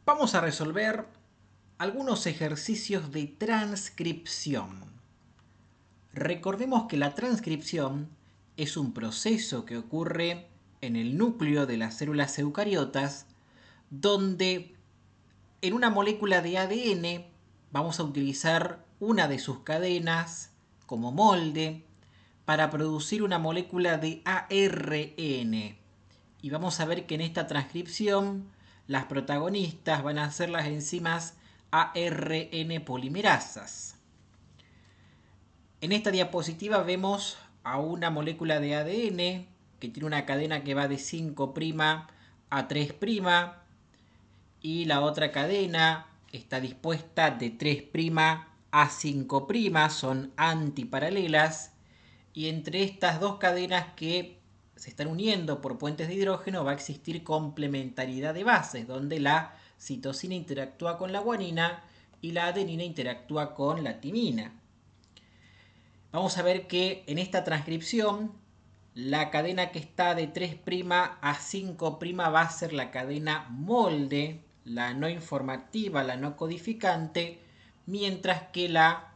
Vamos a resolver algunos ejercicios de transcripción. Recordemos que la transcripción es un proceso que ocurre en el núcleo de las células eucariotas, donde en una molécula de ADN vamos a utilizar una de sus cadenas como molde para producir una molécula de ARN. Y vamos a ver que en esta transcripción las protagonistas van a ser las enzimas ARN polimerasas. En esta diapositiva vemos a una molécula de ADN que tiene una cadena que va de 5' a 3' y la otra cadena está dispuesta de 3' a 5', son antiparalelas, y entre estas dos cadenas que se están uniendo por puentes de hidrógeno va a existir complementariedad de bases, donde la citosina interactúa con la guanina y la adenina interactúa con la timina. Vamos a ver que en esta transcripción la cadena que está de 3' a 5' va a ser la cadena molde, la no informativa, la no codificante, mientras que la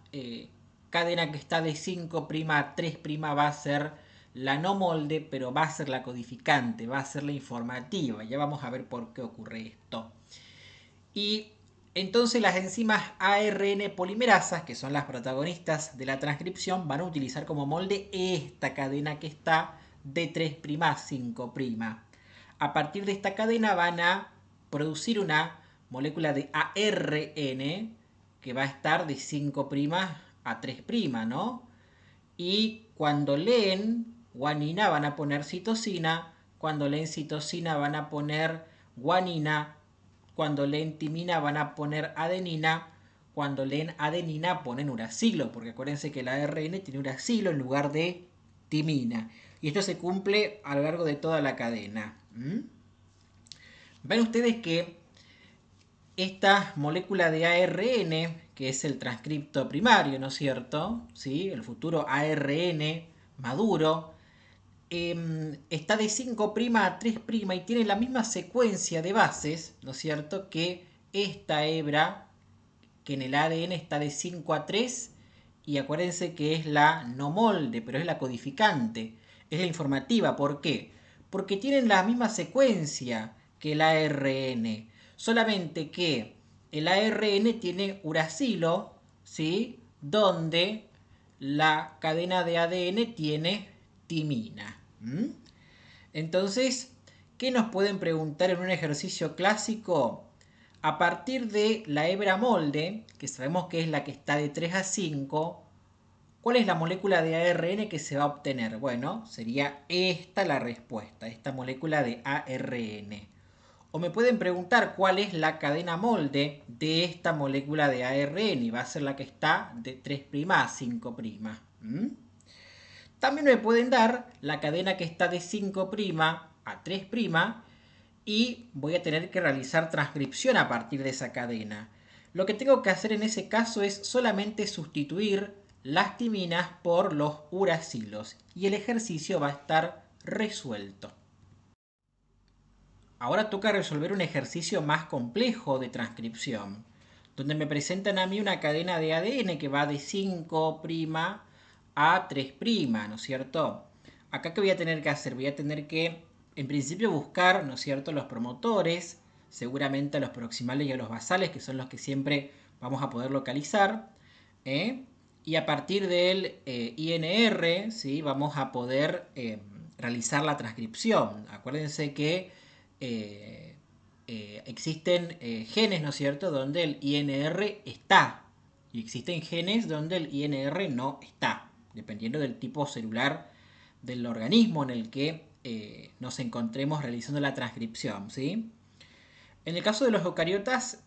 cadena que está de 5' a 3' va a ser la no molde, pero va a ser la codificante, va a ser la informativa. Ya vamos a ver por qué ocurre esto. Y entonces las enzimas ARN polimerasas, que son las protagonistas de la transcripción, van a utilizar como molde esta cadena que está de 3' a 5'. A partir de esta cadena van a producir una molécula de ARN que va a estar de 5' a 3', ¿no? Y cuando leen guanina van a poner citosina, cuando leen citosina van a poner guanina, cuando leen timina van a poner adenina, cuando leen adenina ponen uracilo, porque acuérdense que la ARN tiene uracilo en lugar de timina. Y esto se cumple a lo largo de toda la cadena. Ven ustedes que esta molécula de ARN, que es el transcripto primario, ¿no es cierto? ¿Sí? El futuro ARN maduro, está de 5' a 3' y tiene la misma secuencia de bases, ¿no es cierto?, que esta hebra, que en el ADN está de 5 a 3, y acuérdense que es la no molde, pero es la codificante, es la informativa. ¿Por qué? Porque tienen la misma secuencia que el ARN, solamente que el ARN tiene uracilo, ¿sí?, donde la cadena de ADN tiene timina. Entonces, ¿qué nos pueden preguntar en un ejercicio clásico? A partir de la hebra molde, que sabemos que es la que está de 3 a 5, ¿cuál es la molécula de ARN que se va a obtener? Bueno, sería esta la respuesta, esta molécula de ARN. O me pueden preguntar cuál es la cadena molde de esta molécula de ARN, y va a ser la que está de 3' a 5'. También me pueden dar la cadena que está de 5' a 3' y voy a tener que realizar transcripción a partir de esa cadena. Lo que tengo que hacer en ese caso es solamente sustituir las timinas por los uracilos y el ejercicio va a estar resuelto. Ahora toca resolver un ejercicio más complejo de transcripción, donde me presentan a mí una cadena de ADN que va de 5' a 3', ¿no es cierto? Acá, ¿qué voy a tener que hacer? Voy a tener que, en principio, buscar, ¿no es cierto?, los promotores, seguramente a los proximales y a los basales, que son los que siempre vamos a poder localizar, y a partir del INR, ¿sí?, vamos a poder realizar la transcripción. Acuérdense que existen genes, ¿no es cierto?, donde el INR está, y existen genes donde el INR no está, dependiendo del tipo celular del organismo en el que nos encontremos realizando la transcripción, ¿sí? En el caso de los eucariotas,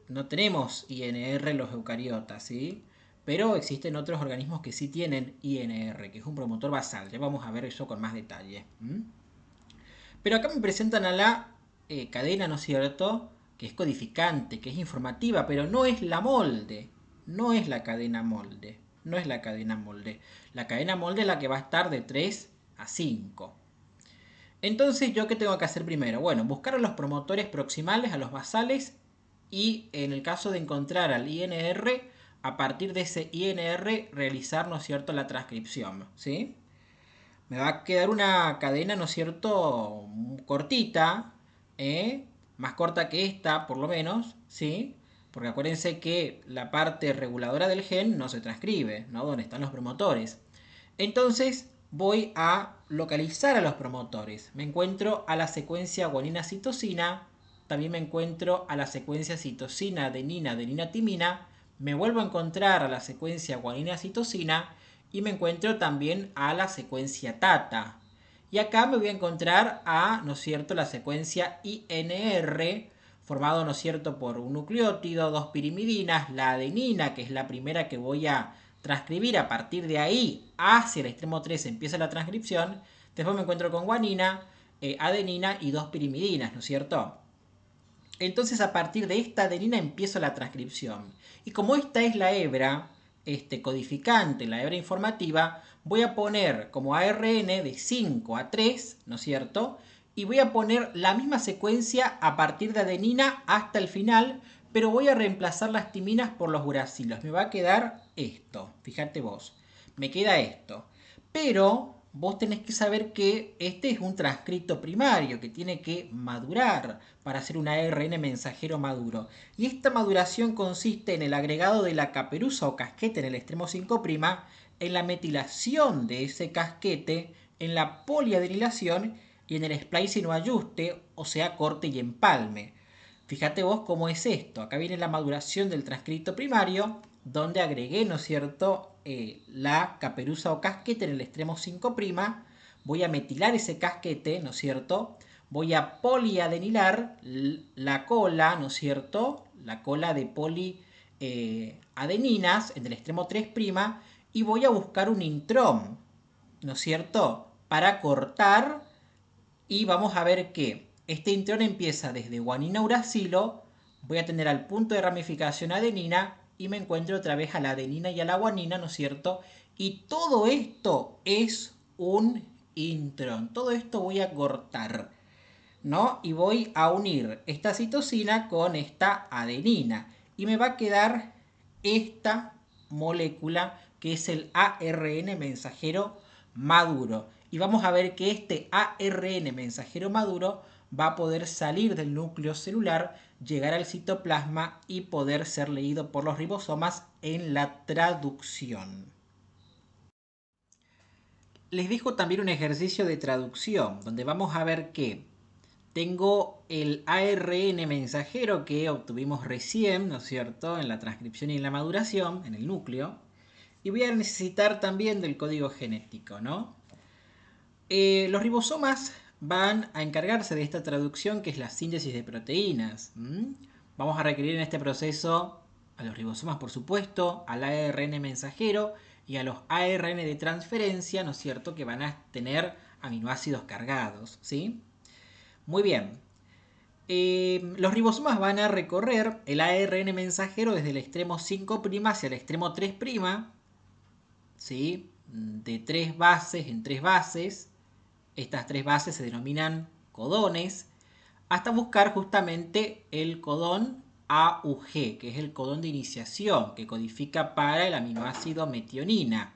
no tenemos INR en los eucariotas, ¿sí?, pero existen otros organismos que sí tienen INR, que es un promotor basal. Ya vamos a ver eso con más detalle. Pero acá me presentan a la cadena, ¿no es cierto?, que es codificante, que es informativa, pero no es la molde. No es la cadena molde. No es la cadena molde. La cadena molde es la que va a estar de 3 a 5. Entonces, ¿yo qué tengo que hacer primero? Bueno, buscar a los promotores proximales, a los basales, y en el caso de encontrar al INR, a partir de ese INR realizar, ¿no es cierto?, la transcripción, ¿sí? Me va a quedar una cadena, ¿no es cierto?, cortita, más corta que esta, por lo menos, ¿sí? Porque acuérdense que la parte reguladora del gen no se transcribe, ¿no? Donde están los promotores. Entonces voy a localizar a los promotores. Me encuentro a la secuencia guanina-citosina, también me encuentro a la secuencia citosina-adenina, adenina-timina, me vuelvo a encontrar a la secuencia guanina-citosina y me encuentro también a la secuencia TATA. Y acá me voy a encontrar a, ¿no es cierto?, la secuencia INR, formado, ¿no es cierto?, por un nucleótido, dos pirimidinas, la adenina, que es la primera que voy a transcribir. A partir de ahí, hacia el extremo 3 empieza la transcripción. Después me encuentro con guanina, adenina y dos pirimidinas, ¿no es cierto? Entonces a partir de esta adenina empiezo la transcripción. Y como esta es la hebra codificante, la hebra informativa, voy a poner como ARN de 5 a 3, ¿no es cierto? Y voy a poner la misma secuencia a partir de adenina hasta el final, pero voy a reemplazar las timinas por los uracilos. Me va a quedar esto, fíjate vos, me queda esto. Pero vos tenés que saber que este es un transcrito primario que tiene que madurar para hacer un ARN mensajero maduro. Y esta maduración consiste en el agregado de la caperuza o casquete en el extremo 5', en la metilación de ese casquete, en la poliadenilación y en el splicing o ajuste, o sea, corte y empalme. Fíjate vos cómo es esto. Acá viene la maduración del transcrito primario, donde agregué, ¿no es cierto?, la caperuza o casquete en el extremo 5'. Voy a metilar ese casquete, ¿no es cierto? Voy a poliadenilar la cola, ¿no es cierto?, la cola de poliadeninas en el extremo 3', y voy a buscar un intrón, ¿no es cierto?, para cortar. Y vamos a ver que este intrón empieza desde guanina uracilo, voy a tener al punto de ramificación adenina y me encuentro otra vez a la adenina y a la guanina, ¿no es cierto? Y todo esto es un intrón. Todo esto voy a cortar, ¿no? Y voy a unir esta citosina con esta adenina. Y me va a quedar esta molécula que es el ARN mensajero maduro. Y vamos a ver que este ARN mensajero maduro va a poder salir del núcleo celular, llegar al citoplasma y poder ser leído por los ribosomas en la traducción. Les dejo también un ejercicio de traducción, donde vamos a ver que tengo el ARN mensajero que obtuvimos recién, ¿no es cierto?, en la transcripción y en la maduración, en el núcleo. Y voy a necesitar también del código genético, ¿no? Los ribosomas van a encargarse de esta traducción, que es la síntesis de proteínas. Vamos a requerir en este proceso a los ribosomas, por supuesto, al ARN mensajero y a los ARN de transferencia, ¿no es cierto?, que van a tener aminoácidos cargados, ¿sí? Muy bien. Los ribosomas van a recorrer el ARN mensajero desde el extremo 5' hacia el extremo 3', ¿sí?, de 3 bases en 3 bases. Estas 3 bases se denominan codones, hasta buscar justamente el codón AUG, que es el codón de iniciación, que codifica para el aminoácido metionina.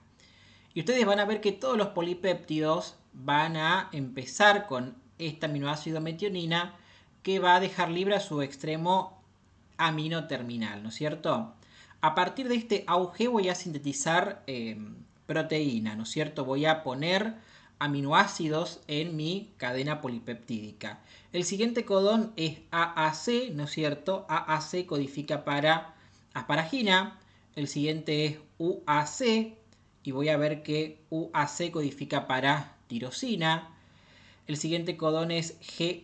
Y ustedes van a ver que todos los polipéptidos van a empezar con este aminoácido metionina, que va a dejar libre a su extremo amino terminal, ¿no es cierto? A partir de este AUG voy a sintetizar proteína, ¿no es cierto? Voy a poner aminoácidos en mi cadena polipeptídica. El siguiente codón es AAC, ¿no es cierto? AAC codifica para asparagina. El siguiente es UAC y voy a ver que UAC codifica para tirosina. El siguiente codón es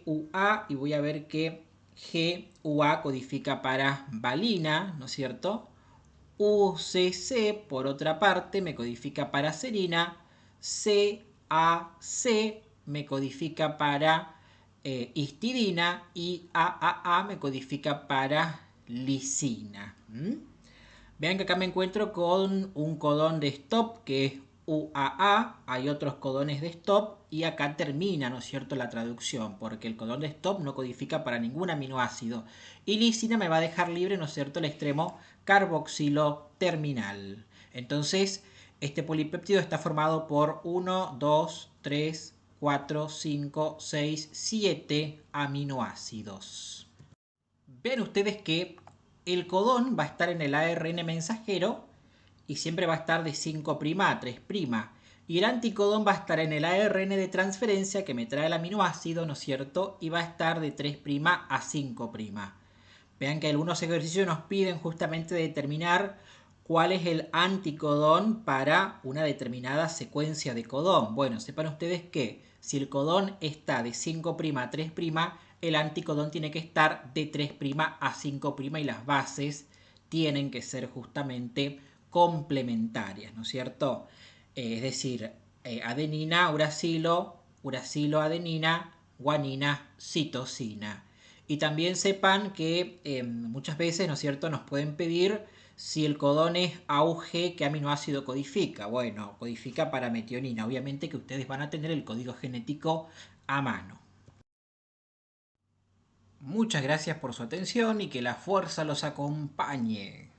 GUA y voy a ver que GUA codifica para valina, ¿no es cierto? UCC, por otra parte, me codifica para serina. CAC me codifica para histidina y AAA me codifica para lisina. Vean que acá me encuentro con un codón de stop que es UAA, hay otros codones de stop y acá termina, ¿no es cierto?, la traducción, porque el codón de stop no codifica para ningún aminoácido. Y lisina me va a dejar libre, ¿no es cierto?, el extremo carboxilo terminal. Entonces, este polipéptido está formado por 1, 2, 3, 4, 5, 6, 7 aminoácidos. Ven ustedes que el codón va a estar en el ARN mensajero y siempre va a estar de 5' a 3'. Y el anticodón va a estar en el ARN de transferencia que me trae el aminoácido, ¿no es cierto? Y va a estar de 3' a 5'. Vean que algunos ejercicios nos piden justamente determinar cuál es el anticodón para una determinada secuencia de codón. Bueno, sepan ustedes que si el codón está de 5' a 3', el anticodón tiene que estar de 3' a 5' y las bases tienen que ser justamente complementarias, ¿no es cierto? Es decir, adenina, uracilo, uracilo, adenina, guanina, citosina. Y también sepan que muchas veces, ¿no es cierto?, nos pueden pedir si el codón es AUG, ¿qué aminoácido codifica? Bueno, codifica para metionina. Obviamente que ustedes van a tener el código genético a mano. Muchas gracias por su atención y que la fuerza los acompañe.